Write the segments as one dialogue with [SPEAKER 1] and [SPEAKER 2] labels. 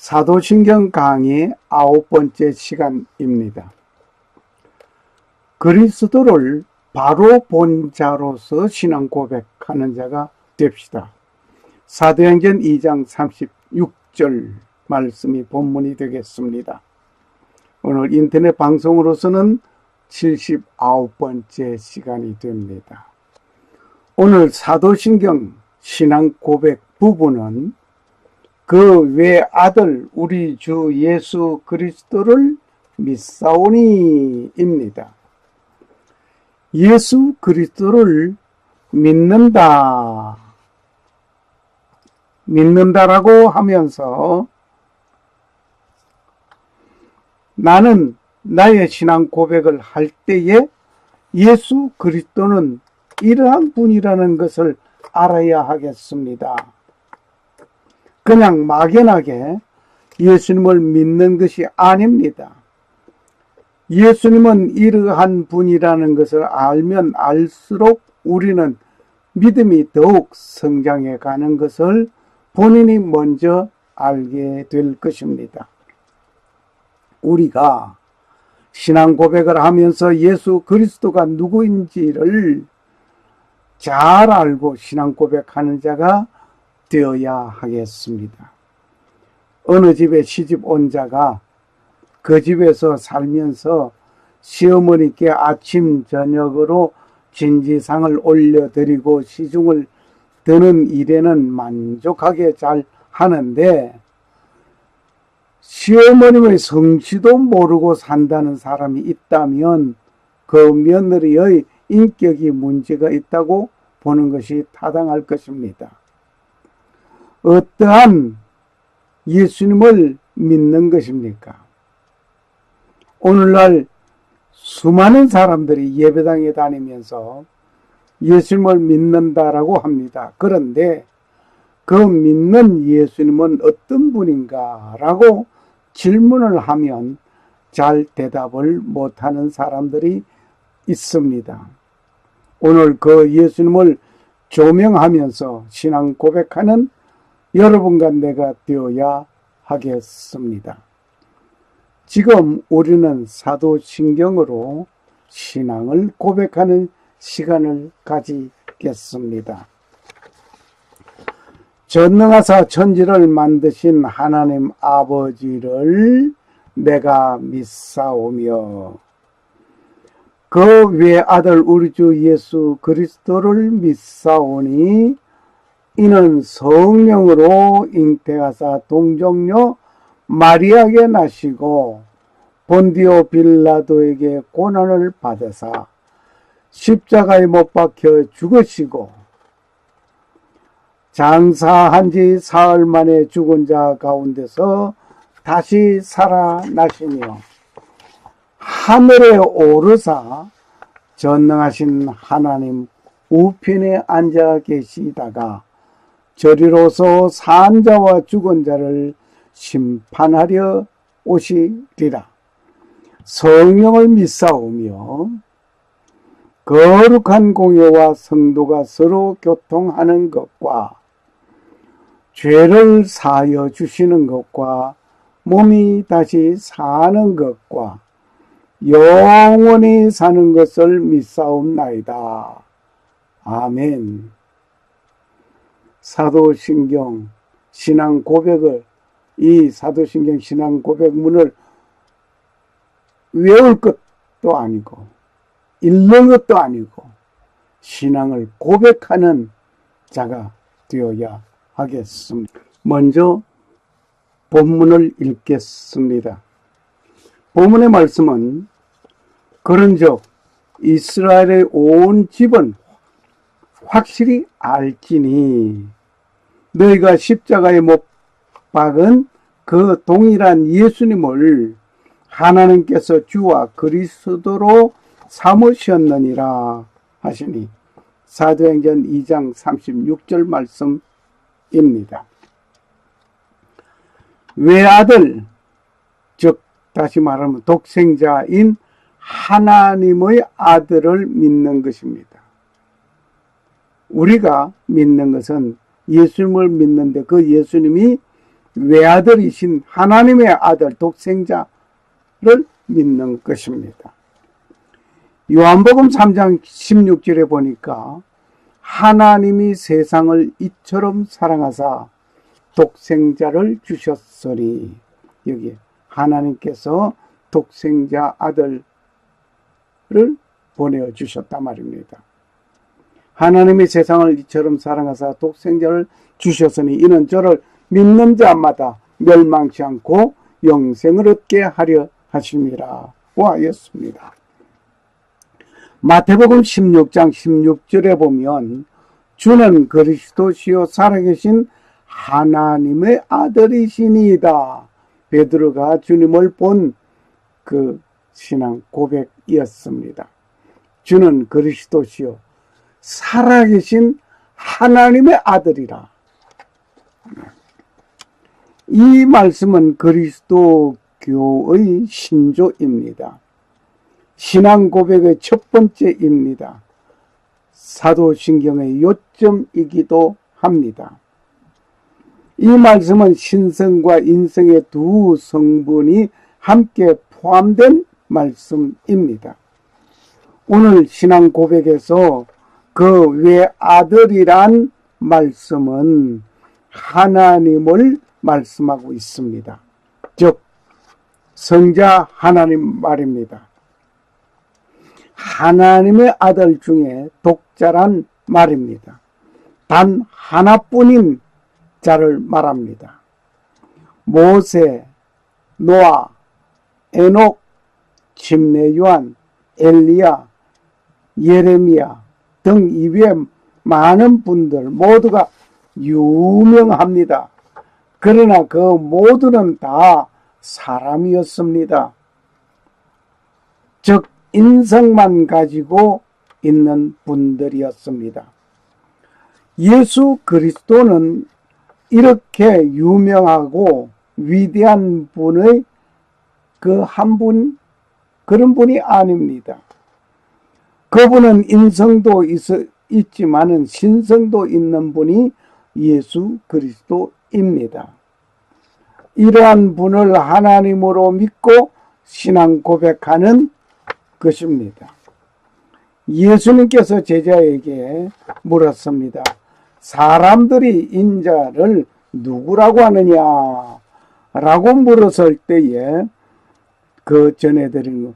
[SPEAKER 1] 사도신경 강의 9번째 시간입니다. 그리스도를 바로 본 자로서 신앙 고백하는 자가 됩시다. 사도행전 2장 36절 말씀이 본문이 되겠습니다. 오늘 인터넷 방송으로서는 79번째 시간이 됩니다. 오늘 사도신경 신앙 고백 부분은 그 외아들 우리 주 예수 그리스도를 믿사오니 입니다. 예수 그리스도를 믿는다라고 하면서 나는 나의 신앙 고백을 할 때에 예수 그리스도는 이러한 분이라는 것을 알아야 하겠습니다. 그냥 막연하게 예수님을 믿는 것이 아닙니다. 예수님은 이러한 분이라는 것을 알면 알수록 우리는 믿음이 더욱 성장해 가는 것을 본인이 먼저 알게 될 것입니다. 우리가 신앙 고백을 하면서 예수 그리스도가 누구인지를 잘 알고 신앙 고백하는 자가 되어야 하겠습니다. 어느 집에 시집 온 자가 그 집에서 살면서 시어머니께 아침 저녁으로 진지상을 올려드리고 시중을 드는 일에는 만족하게 잘 하는데 시어머님의 성씨도 모르고 산다는 사람이 있다면 그 며느리의 인격이 문제가 있다고 보는 것이 타당할 것입니다. 어떠한 예수님을 믿는 것입니까? 오늘날 수많은 사람들이 예배당에 다니면서 예수님을 믿는다라고 합니다. 그런데 그 믿는 예수님은 어떤 분인가 라고 질문을 하면 잘 대답을 못하는 사람들이 있습니다. 오늘 그 예수님을 조명하면서 신앙 고백하는 여러분과 내가 되어야 하겠습니다. 지금 우리는 사도신경으로 신앙을 고백하는 시간을 가지겠습니다. 전능하사 천지를 만드신 하나님 아버지를 내가 믿사오며 그 외아들 우리 주 예수 그리스도를 믿사오니 이는 성령으로 잉태하사 동정녀 마리아에게 나시고 본디오 빌라도에게 고난을 받으사 십자가에 못 박혀 죽으시고 장사한 지 사흘 만에 죽은 자 가운데서 다시 살아나시며 하늘에 오르사 전능하신 하나님 우편에 앉아 계시다가 저리로서 산 자와 죽은 자를 심판하려 오시리라. 성령을 믿사오며 거룩한 공예와 성도가 서로 교통하는 것과 죄를 사하여 주시는 것과 몸이 다시 사는 것과 영원히 사는 것을 믿사옵나이다. 아멘. 사도신경 신앙 고백을 이 사도신경 신앙 고백문을 외울 것도 아니고 읽는 것도 아니고 신앙을 고백하는 자가 되어야 하겠습니다. 먼저 본문을 읽겠습니다. 본문의 말씀은 그런즉 이스라엘의 온 집은 확실히 알지니 너희가 십자가에 못 박은 그 동일한 예수님을 하나님께서 주와 그리스도로 삼으셨느니라 하시니 사도행전 2장 36절 말씀입니다. 외아들, 즉 다시 말하면 독생자인 하나님의 아들을 믿는 것입니다. 우리가 믿는 것은 예수님을 믿는데 그 예수님이 외아들이신 하나님의 아들 독생자를 믿는 것입니다. 요한복음 3장 16절에 보니까 하나님이 세상을 이처럼 사랑하사 독생자를 주셨으니, 여기 하나님께서 독생자 아들을 보내주셨단 말입니다. 하나님이 세상을 이처럼 사랑하사 독생자를 주셨으니 이는 저를 믿는 자마다 멸망치 않고 영생을 얻게 하려 하심이라 하였습니다. 마태복음 16장 16절에 보면 주는 그리스도시요 살아계신 하나님의 아들이시니이다. 베드로가 주님을 본 그 신앙 고백이었습니다. 주는 그리스도시요 살아계신 하나님의 아들이라. 이 말씀은 그리스도교의 신조입니다. 신앙 고백의 첫 번째입니다. 사도신경의 요점이기도 합니다. 이 말씀은 신성과 인성의 두 성분이 함께 포함된 말씀입니다. 오늘 신앙 고백에서 그 외아들이란 말씀은 하나님을 말씀하고 있습니다. 즉 성자 하나님 말입니다. 하나님의 아들 중에 독자란 말입니다. 단 하나뿐인 자를 말합니다. 모세, 노아, 에녹, 침례요한, 엘리야, 예레미야 등 이외에 많은 분들 모두가 유명합니다. 그러나 그 모두는 다 사람이었습니다. 즉 인성만 가지고 있는 분들이었습니다. 예수 그리스도는 이렇게 유명하고 위대한 분의 그 한 분, 그런 분이 아닙니다. 그분은 인성도 있지만은 신성도 있는 분이 예수 그리스도입니다. 이러한 분을 하나님으로 믿고 신앙 고백하는 것입니다. 예수님께서 제자에게 물었습니다. 사람들이 인자를 누구라고 하느냐? 라고 물었을 때에 그 전해드린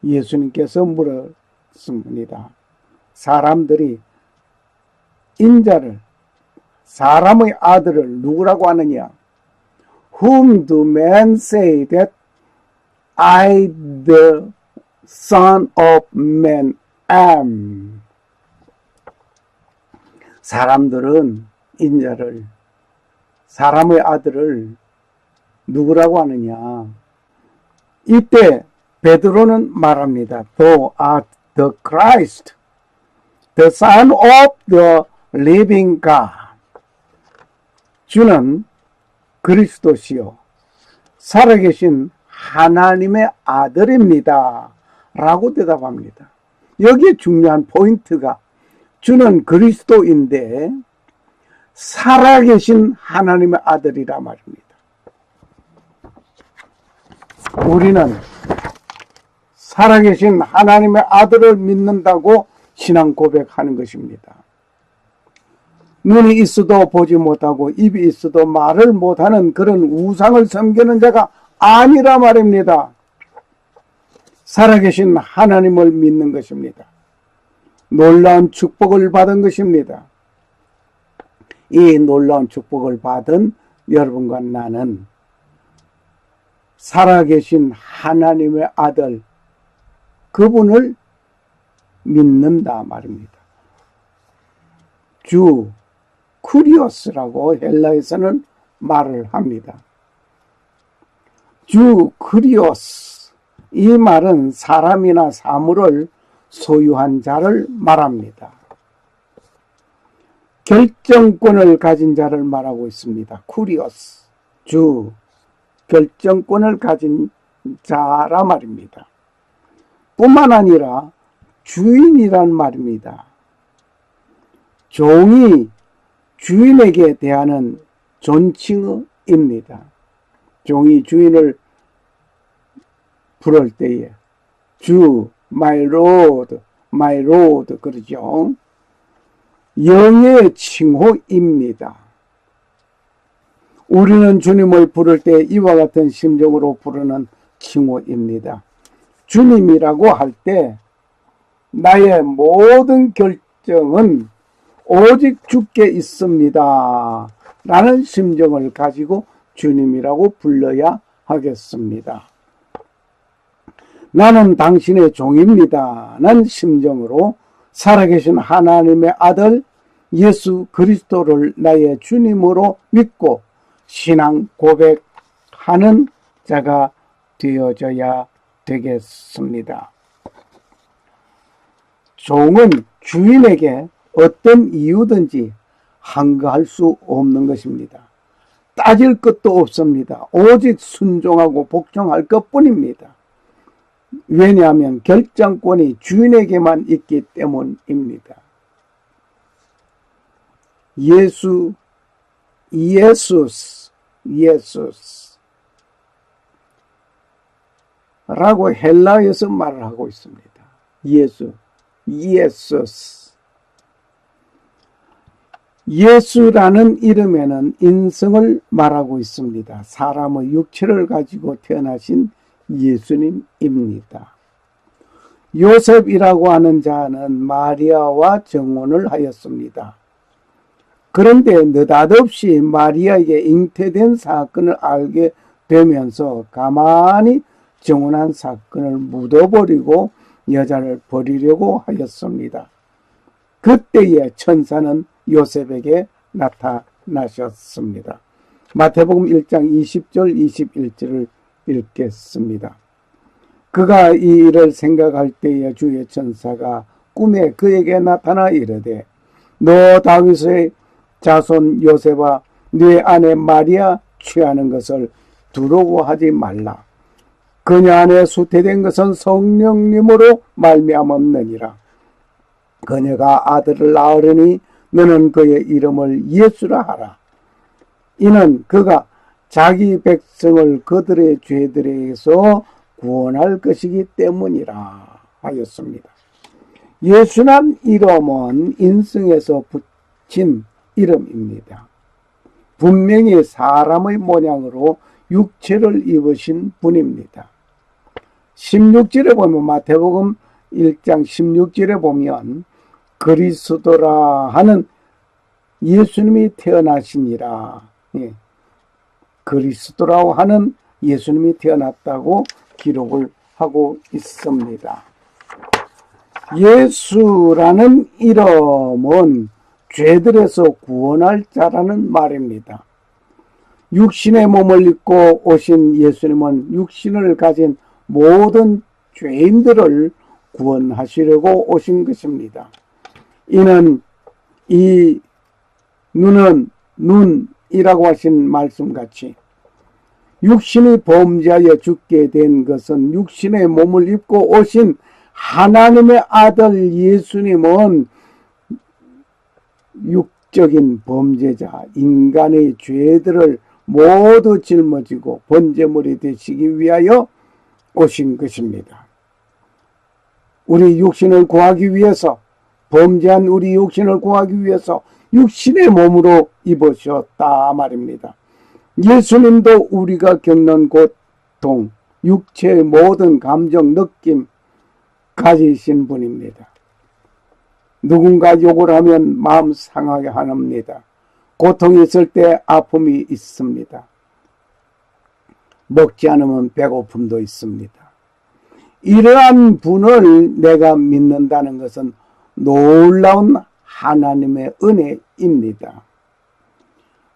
[SPEAKER 1] 예수님께서 물었습니다. 사람들이 인자를, 사람의 아들을 누구라고 하느냐? Whom do men say that I the Son of Man am? 사람들은 인자를, 사람의 아들을 누구라고 하느냐? 이때 베드로는 말합니다. Thou art the Christ, the Son of the living God. 주는 그리스도시요 살아계신 하나님의 아들입니다. 라고 대답합니다. 여기에 중요한 포인트가 주는 그리스도인데 살아계신 하나님의 아들이라 말입니다. 우리는 살아계신 하나님의 아들을 믿는다고 신앙 고백하는 것입니다. 눈이 있어도 보지 못하고 입이 있어도 말을 못하는 그런 우상을 섬기는 자가 아니라 말입니다. 살아계신 하나님을 믿는 것입니다. 놀라운 축복을 받은 것입니다. 이 놀라운 축복을 받은 여러분과 나는 살아계신 하나님의 아들, 그분을 믿는다 말입니다. 주 쿠리오스라고 헬라에서는 말을 합니다. 주 쿠리오스, 이 말은 사람이나 사물을 소유한 자를 말합니다. 결정권을 가진 자를 말하고 있습니다. 쿠리오스, 주, 결정권을 가진 자라 말입니다. 뿐만 아니라 주인이란 말입니다. 종이 주인에게 대하는 존칭의 주인입니다. 종이 주인을 부를 때에 주, my lord 그러죠. 영의 칭호입니다. 우리는 주님을 부를 때 이와 같은 심정으로 부르는 칭호입니다. 주님이라고 할 때 나의 모든 결정은 오직 주께 있습니다 라는 심정을 가지고 주님이라고 불러야 하겠습니다. 나는 당신의 종입니다 라는 심정으로 살아계신 하나님의 아들 예수 그리스도를 나의 주님으로 믿고 신앙 고백하는 자가 되어져야 되겠습니다. 종은 주인에게 어떤 이유든지 항거할 수 없는 것입니다. 따질 것도 없습니다. 오직 순종하고 복종할 것뿐입니다. 왜냐하면 결정권이 주인에게만 있기 때문입니다. 예수라고 헬라어에서 말을 하고 있습니다. 예수라는 이름에는 인성을 말하고 있습니다. 사람의 육체를 가지고 태어나신 예수님입니다. 요셉이라고 하는 자는 마리아와 정혼을 하였습니다. 그런데 느닷없이 마리아에게 잉태된 사건을 알게 되면서 가만히 정혼한 사건을 묻어버리고 여자를 버리려고 하였습니다. 그때에 천사는 요셉에게 나타나셨습니다. 마태복음 1장 20절 21절을 읽겠습니다. 그가 이 일을 생각할 때에 주의 천사가 꿈에 그에게 나타나 이르되 너 다윗의 자손 요셉아 네 아내 마리아 취하는 것을 두려워하지 말라. 그녀 안에 수태된 것은 성령님으로 말미암았느니라. 그녀가 아들을 낳으려니 너는 그의 이름을 예수라 하라. 이는 그가 자기 백성을 그들의 죄들에서 구원할 것이기 때문이라 하였습니다. 예수란 이름은 인성에서 붙인 이름입니다. 분명히 사람의 모양으로 육체를 입으신 분입니다. 16절에 보면 마태복음 1장 16절에 보면 그리스도라 하는 예수님이 태어나시니라. 예. 그리스도라고 하는 예수님이 태어났다고 기록을 하고 있습니다. 예수라는 이름은 죄들에서 구원할 자라는 말입니다. 육신의 몸을 입고 오신 예수님은 육신을 가진 모든 죄인들을 구원하시려고 오신 것입니다. 이는 이 눈은 눈이라고 하신 말씀같이 육신이 범죄하여 죽게 된 것은 육신의 몸을 입고 오신 하나님의 아들 예수님은 육적인 범죄자, 인간의 죄들을 모두 짊어지고 번제물이 되시기 위하여 오신 것입니다. 우리 육신을 구하기 위해서, 범죄한 우리 육신을 구하기 위해서 육신의 몸으로 입으셨다 말입니다. 예수님도 우리가 겪는 고통, 육체의 모든 감정, 느낌 가지신 분입니다. 누군가 욕을 하면 마음 상하게 합니다. 고통이 있을 때 아픔이 있습니다. 먹지 않으면 배고픔도 있습니다. 이러한 분을 내가 믿는다는 것은 놀라운 하나님의 은혜입니다.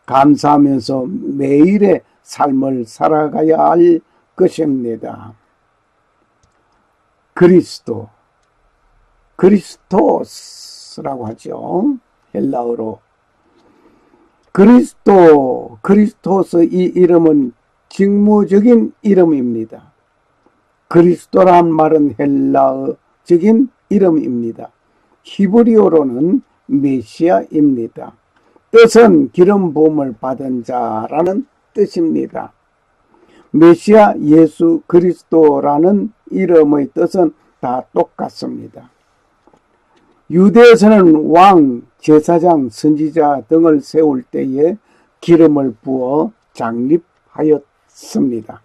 [SPEAKER 1] 감사하면서 매일의 삶을 살아가야 할 것입니다. 그리스토스라고 하죠. 헬라어로. 그리스토스 이 이름은 직무적인 이름입니다. 그리스도란 말은 헬라어적인 이름입니다. 히브리어로는 메시아입니다. 뜻은 기름 부음을 받은 자라는 뜻입니다. 메시아 예수 그리스도라는 이름의 뜻은 다 똑같습니다. 유대에서는 왕, 제사장, 선지자 등을 세울 때에 기름을 부어 장립하였습니다.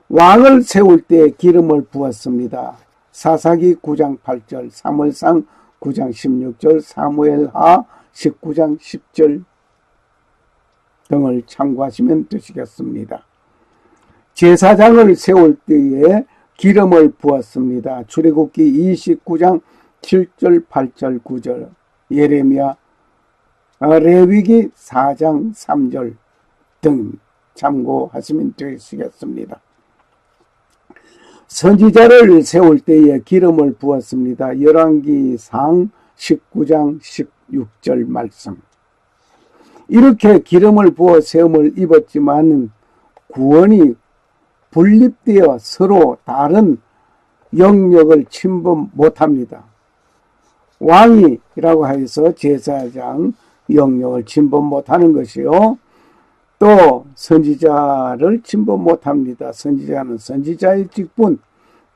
[SPEAKER 1] 왕을 세울 때 기름을 부었습니다. 사사기 9장 8절, 사무엘상 9장 16절, 사무엘하 19장 10절 등을 참고하시면 되시겠습니다. 제사장을 세울 때에 기름을 부었습니다. 출애굽기 29장 7절, 8절, 9절, 예레미야, 레위기 4장 3절 등 참고하시면 되시겠습니다. 선지자를 세울 때에 기름을 부었습니다. 열왕기상 19장 16절 말씀. 이렇게 기름을 부어 세움을 입었지만 구원이 분립되어 서로 다른 영역을 침범 못합니다. 왕이라고 해서 제사장 영역을 침범 못하는 것이요. 또 선지자를 침범 못합니다. 선지자는 선지자의 직분,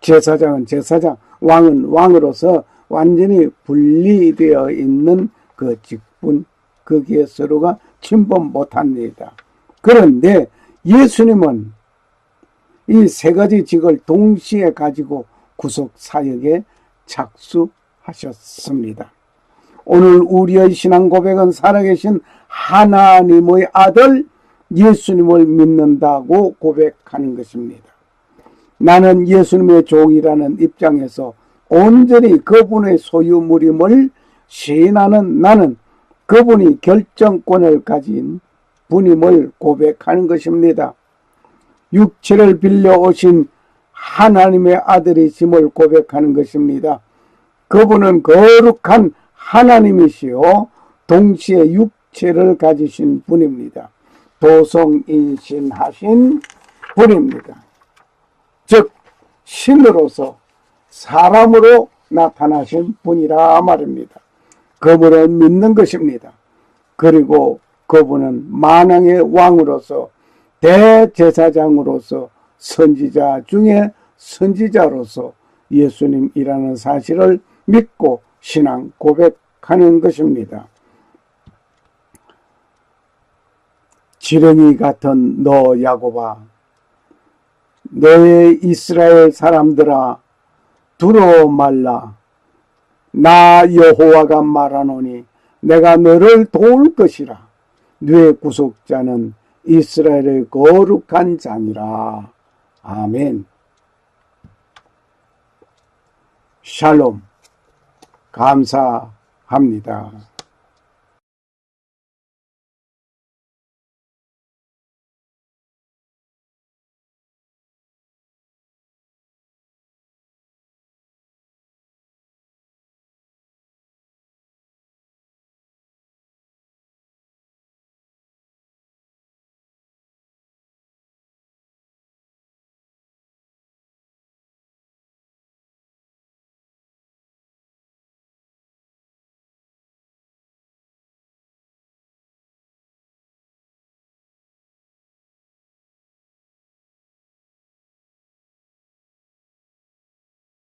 [SPEAKER 1] 제사장은 제사장, 왕은 왕으로서 완전히 분리되어 있는 그 직분, 거기에 서로가 침범 못합니다. 그런데 예수님은 이 세 가지 직을 동시에 가지고 구속 사역에 착수하셨습니다. 오늘 우리의 신앙 고백은 살아계신 하나님의 아들 예수님을 믿는다고 고백하는 것입니다. 나는 예수님의 종이라는 입장에서 온전히 그분의 소유물임을 시인하는 나는 그분이 결정권을 가진 분임을 고백하는 것입니다. 육체를 빌려 오신 하나님의 아들이심을 고백하는 것입니다. 그분은 거룩한 하나님이시요 동시에 육체를 가지신 분입니다. 도성인신하신 분입니다. 즉 신으로서 사람으로 나타나신 분이라 말입니다. 그분을 믿는 것입니다. 그리고 그분은 만왕의 왕으로서 대제사장으로서 선지자 중에 선지자로서 예수님이라는 사실을 믿고 신앙 고백하는 것입니다. 지렁이 같은 너 야곱아, 너의 이스라엘 사람들아, 두려워 말라. 나 여호와가 말하노니 내가 너를 도울 것이라. 네 구속자는 이스라엘의 거룩한 자니라. 아멘. 샬롬. 감사합니다.